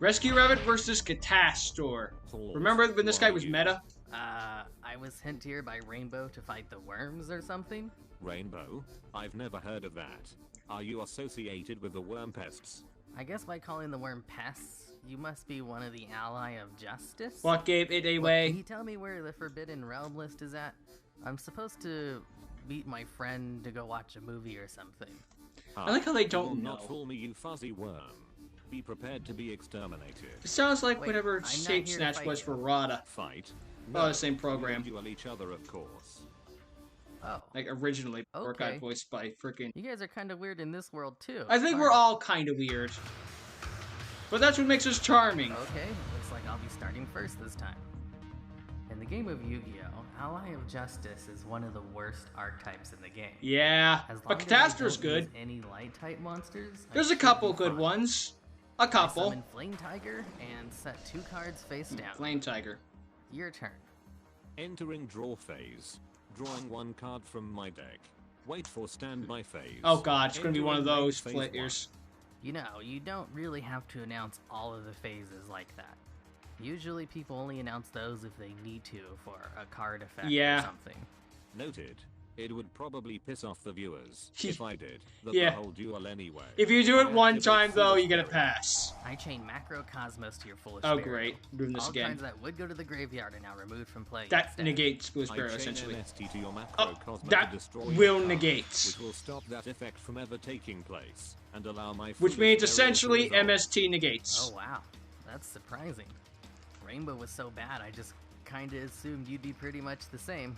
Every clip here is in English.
Rescue Rabbit versus Catastor. Remember when this guy was meta? I was sent here by Rainbow to fight the worms or something? Rainbow? I've never heard of that. Are you associated with the worm pests? I guess by calling the worm pests, you must be one of the Ally of Justice? What gave it away? Can you tell me where the Forbidden Realm list is at? I'm supposed to meet my friend to go watch a movie or something. I like how they don't know. Not fool me, you fuzzy worm. Be prepared to be exterminated. It sounds like whatever Shape Snatch was for Rada. Fight? No, the same program. Duel each other, of course. Oh. Like originally, or got voiced by freaking. You guys are kind of weird in this world too. I think we're all kind of weird. But that's what makes us charming. Okay, looks like I'll be starting first this time. In the game of Yu-Gi-Oh, Ally of Justice is one of the worst archetypes in the game. Yeah, but Catastor's good. Any light type monsters? There's a couple good ones. A couple. Summon Flame Tiger and set 2 cards face down. Flame Tiger. Your turn. Entering draw phase. Drawing 1 card from my deck. Wait for standby phase. Oh god, it's gonna be one of those players. You know, you don't really have to announce all of the phases like that. Usually people only announce those if they need to for a card effect or something. Noted. It would probably piss off the viewers if I did the whole duel anyway. If you do it one time though, you get a pass. I chain Macrocosmos to your Foolish Oh Burial. Great, doing this again. All cards that would go to the graveyard are now removed from play. That instead. negates Foolish Burial essentially. To your Macrocosmos that to destroy will card, negate. Which will stop that effect from ever taking place and allow my. Which means essentially to MST negates. Oh wow, that's surprising. Rainbow was so bad, I just kinda assumed you'd be pretty much the same.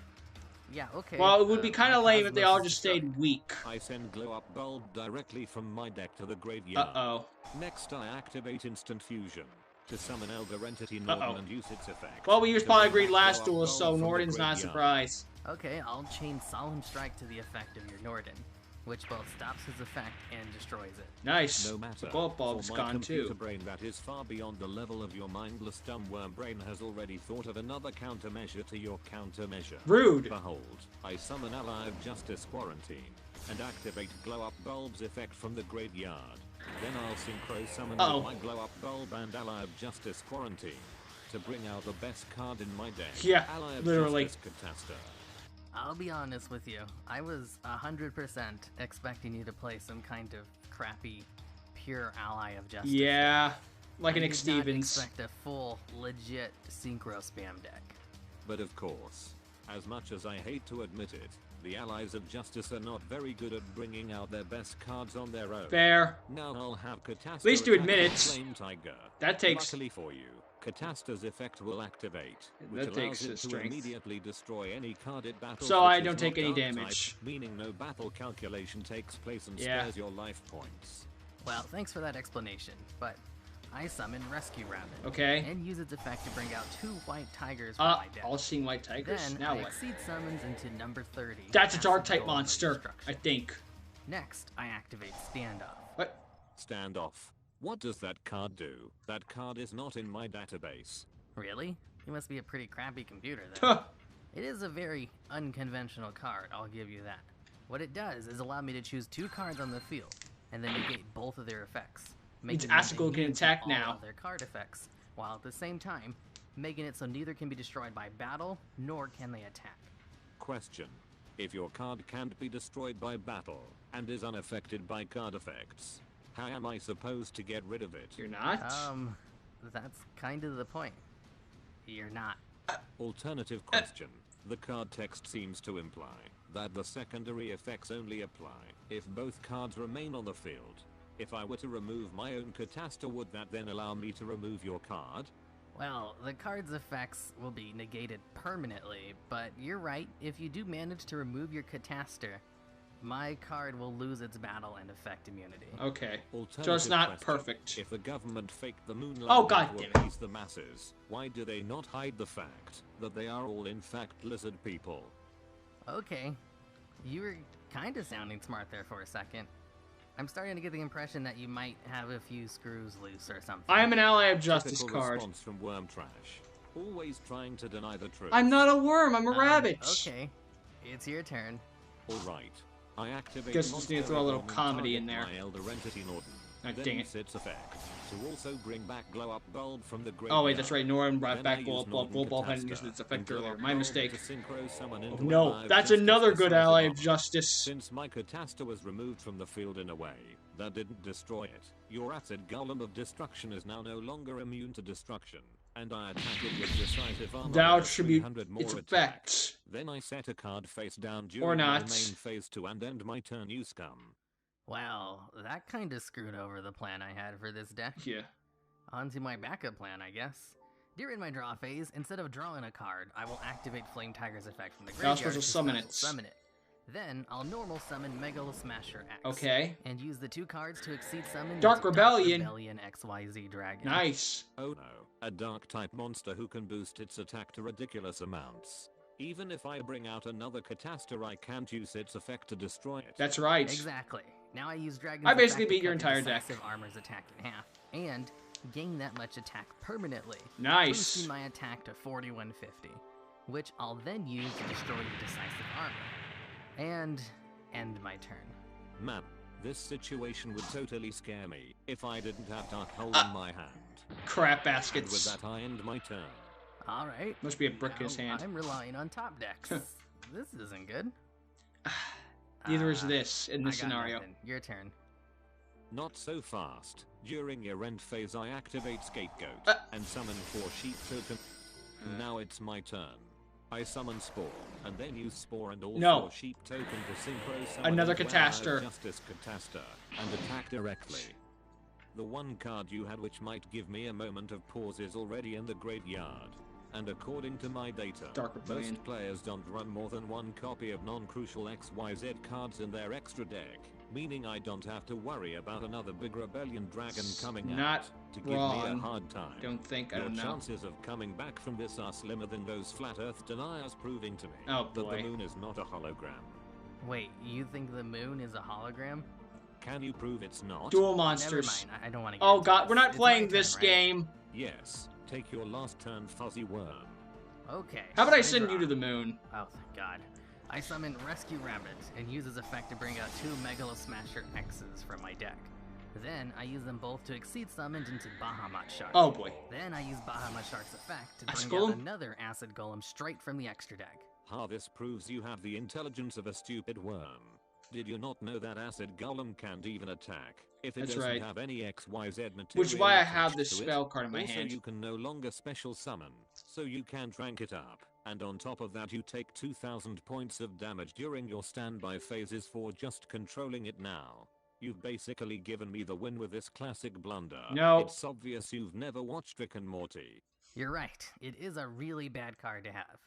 Yeah, okay. Well, it would be kind of lame if they all just stayed weak. I send Glow Up Bulb directly from my deck to the graveyard. Uh-oh. Next, I activate Instant Fusion to summon Elder Entity Norden and use its effect. Well, we used Polygreen last duel, so Norden's not a surprise. Okay, I'll chain Solemn Strike to the effect of your Norden, which both stops his effect and destroys it. Nice. No matter. The bulb bulb's for my gone computer too. brain that is far beyond the level of your mindless dumb worm brain has already thought of another countermeasure to your countermeasure. Rude. Behold, I summon Ally of Justice Quarantine and activate Glow Up Bulb's effect from the graveyard. Then I'll synchro summon with my Glow Up Bulb and Ally of Justice Quarantine to bring out the best card in my deck. Yeah, Ally of literally. Justice Catastor. I'll be honest with you, I was 100% expecting you to play some kind of crappy, pure Ally of Justice. Yeah, like an I Nick did not Stevens. expect a full, legit synchro spam deck. But of course, as much as I hate to admit it, the Allies of Justice are not very good at bringing out their best cards on their own. Fair. Now I'll have Catastor. At least to admit it. Flame Tiger. That takes. Luckily for you, Catastor's effect will activate, which That allows takes it to strength. immediately destroy any card it battles. So I which don't is take not any dark type, damage. meaning no battle calculation takes place and spares your life points. Well, thanks for that explanation, but I summon Rescue Rabbit. Okay. And use its effect to bring out 2 white tigers from my deck. All seeing white tigers? Then Now I what? exceed summons into number 30. That's a dark Acid type Golem monster, Destruction. I think. Next, I activate Standoff. What? Standoff. What does that card do? That card is not in my database. Really? You must be a pretty crappy computer then. Huh. It is a very unconventional card, I'll give you that. What it does is allow me to choose 2 cards on the field, and then negate both of their effects. Means them Acid Golem can immune to attack all now. of their card effects, while at the same time, making it so neither can be destroyed by battle, nor can they attack. Question. If your card can't be destroyed by battle, and is unaffected by card effects, how am I supposed to get rid of it? You're not? That's kind of the point. You're not. Alternative question. The card text seems to imply that the secondary effects only apply if both cards remain on the field. If I were to remove my own Catastor, would that then allow me to remove your card? Well, the card's effects will be negated permanently, but you're right, if you do manage to remove your Catastor, my card will lose its battle and effect immunity. Okay. So it's not Question. perfect. If the government faked the moonlight God to damn it. appease the masses, why do they not hide the fact that they are all in fact lizard people? Okay. You were kinda sounding smart there for a second. I'm starting to get the impression that you might have a few screws loose or something. I am an Ally of Justice Typical card. response from Worm Trash. Always trying to deny the truth. I'm not a worm, I'm a rabbit. Okay. It's your turn. Alright. I activate Guess we just need to throw a little Monster comedy Bomb in there. My Elder Entity Norden. Ah, Then dang it. its effect. to also bring back glow up bulb from the graveyard. Oh wait, that's right. Norm brought Then I back Glow used Up Bulb. Glow Northern Bulb hadn't used Catastor its effect and Glow earlier. Up My Bulb mistake. to synchro summon Oh, into a no, live that's justice another the good size ally of armor. justice. Since my Catastor was removed from the field in a way that didn't destroy it, your acid golem of destruction is now no longer immune to destruction, and I attack it with decisive armor. Thou with attribute 300 more its attack. effects. Then I set a card face down Or during not. my main phase to end my turn, you scum. Well, that kinda screwed over the plan I had for this deck. Yeah. On to my backup plan, I guess. During my draw phase, instead of drawing a card, I will activate Flame Tiger's effect from the Now graveyard I'm supposed to to summon special it. summon it. Then, I'll normal summon Megalo Smasher X. Okay. And use the 2 cards to exceed summon Dark into Rebellion. Dark Rebellion XYZ Dragon. Nice. Oh no, a dark type monster who can boost its attack to ridiculous amounts. Even if I bring out another Catastor, I can't use its effect to destroy it. That's right. Exactly. Now I use Dragon's I basically effect to beat your cut the entire deck. decisive armor's attack in half, and gain that much attack permanently. Nice. Boosting my attack to 4150, which I'll then use to destroy the decisive armor. And end my turn. Man, this situation would totally scare me if I didn't have Dark Hole in my hand. Crap And baskets. with that I end my turn. Alright. Must be a brick in his Now hand. I'm relying on top decks. This isn't good. Neither is this in this I got scenario. nothing. Your turn. Not so fast. During your end phase I activate Scapegoat and summon 4 sheep token. Now it's my turn. I summon Spore, and then use Spore and all No. 4 sheep token to synchro summon Another into Catastor. Wild Justice Catastor, and attack directly. The one card you had which might give me a moment of pause is already in the graveyard. And according to my data, Dark Rebellion. most players don't run more than 1 copy of non-crucial XYZ cards in their extra deck, meaning I don't have to worry about another big Rebellion Dragon coming Not out to give me a wrong. hard time. Don't think, I Your don't know. chances of coming back from this are slimmer than those flat Earth deniers proving to me Oh, that boy. the moon is not a hologram. Wait, you think the moon is a hologram? Can you prove it's not? Dual monsters. Never mind. I don't want to get Oh into god, this. we're not It's playing my turn, this right? game. Yes. Take your last turn, Fuzzy Worm. Okay. How about I let me send you draw. to the moon? Oh, thank God. I summon Rescue Rabbit and use his effect to bring out 2 Megalo Smasher X's from my deck. Then I use them both to exceed summoned into Bahamut Shark. Oh boy. Then I use Bahamut Shark's effect to Acid bring out Golem? another Acid Golem straight from the extra deck. This proves you have the intelligence of a stupid worm. Did you not know that Acid Golem can't even attack if it That's doesn't right. have any XYZ material? Which is why I attached have this to it? spell card in my Also, hand. you can no longer special summon, so you can't rank it up. And on top of that you take 2000 points of damage during your standby phases for just controlling it now. You've basically given me the win with this classic blunder. No. It's obvious you've never watched Rick and Morty. You're right. It is a really bad card to have.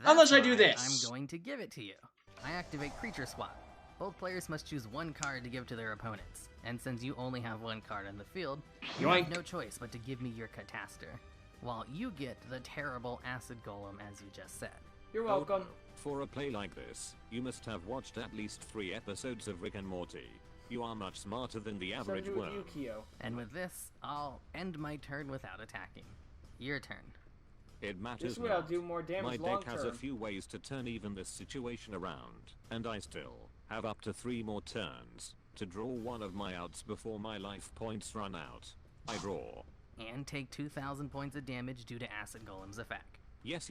Unless I That's do why this. I'm going to give it to you. I activate Creature Swap. Both players must choose 1 card to give to their opponents. And since you only have 1 card on the field, you Yoink. have no choice but to give me your Catastor. While you get the terrible Acid Golem as you just said. You're Oh, welcome. no. For a play like this, you must have watched at least 3 episodes of Rick and Morty. You are much smarter than the average Send it with worm. YuGiOh. And with this, I'll end my turn without attacking. Your turn. It matters This way I'll not. do more damage My long deck has a term. few ways to turn even this situation around, and I still have up to 3 more turns to draw one of my outs before my life points run out. I draw. And take 2,000 points of damage due to Acid Golem's effect. Yes,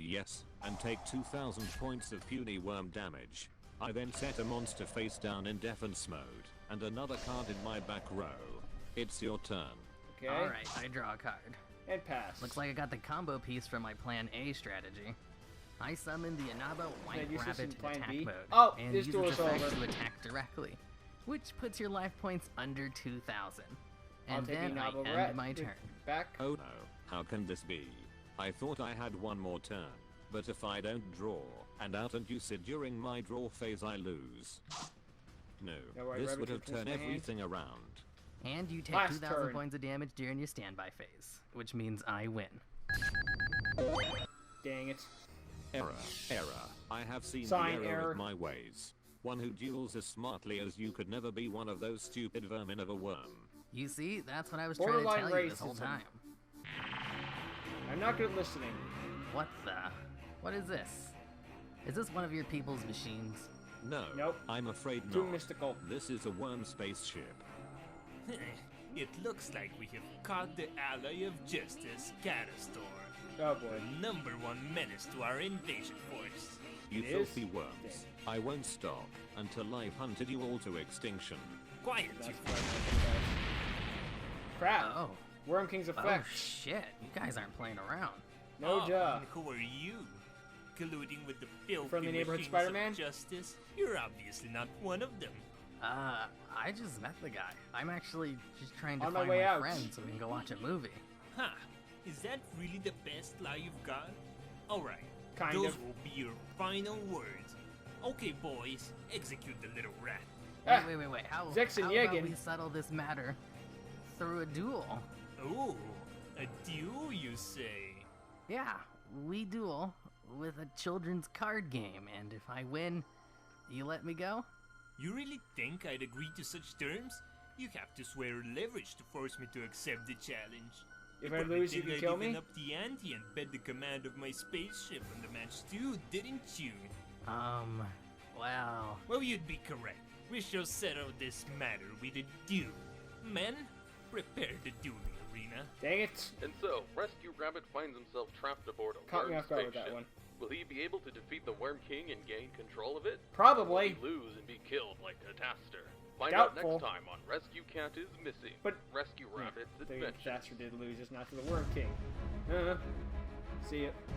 and take 2000 points of puny worm damage. I then set a monster face down in defense mode, and another card in my back row. It's your turn. Okay. Alright, I draw a card. And pass. Looks like I got the combo piece from my Plan A strategy. I summon the Inaba White use this Rabbit in in Plan attack B? mode, Oh, and this use duel's its effect over. to attack directly, which puts your life points under 2,000. I'll And take then I Inaba end Rat my turn. back. Oh no, how can this be? I thought I had one more turn, but if I don't draw and out and use it during my draw phase I lose. No, No, White this Rabbit would have returns turned to my hand. everything around. And you take Last 2,000 turn. points of damage during your standby phase, which means I win. Dang it. Error. I have seen Sign the error error. of my ways. One who duels as smartly as you could never be one of those stupid vermin of a worm. You see, that's what I was trying to Borderline tell you this whole racism. time. I'm not good at listening. What the? What is this? Is this one of your people's machines? No, Nope. I'm afraid Too not. mystical. This is a worm spaceship. It looks like we have caught the ally of justice, Catastor. Oh boy. The #1 menace to our invasion force. You It filthy is? worms. I won't stop until I've hunted you all to extinction. Quiet, That's you what Crap. Oh. Worm King's Oh effect. shit, you guys aren't playing around. No duh. and who are you? Colluding with the filthy Friendly neighborhood machines Spider-Man? of justice? You're obviously not one of them. I just met the guy. I'm actually just trying to On my find way my out. friend so we can go watch a movie. Huh. Is that really the best lie you've got? Alright. Kind Those of. will be your final words. Okay, boys. Execute the little rat. Ah, Wait. How Zex and about Yegin. we settle this matter through a duel? Oh, a duel, you say? Yeah, we duel with a children's card game, and if I win, you let me go? You really think I'd agree to such terms? You have to swear leverage to force me to accept the challenge. If I lose, you can kill me? I'd up the ante and bet the command of my spaceship on the match too, didn't you? Well... Well, you'd be correct. We shall settle this matter with a duel. Men, prepare the dueling arena. Dang it. And so, Rescue Rabbit finds himself trapped aboard a Caught me worm off guard with that spaceship. one. Will he be able to defeat the Worm King and gain control of it? Probably. Will he lose and be killed like Catastor? Find Doubtful. out next time on Rescue Cat is Missing. But- Rescue Rabbit's The Adventure. Catastor did lose, just not to the Worm King. See ya.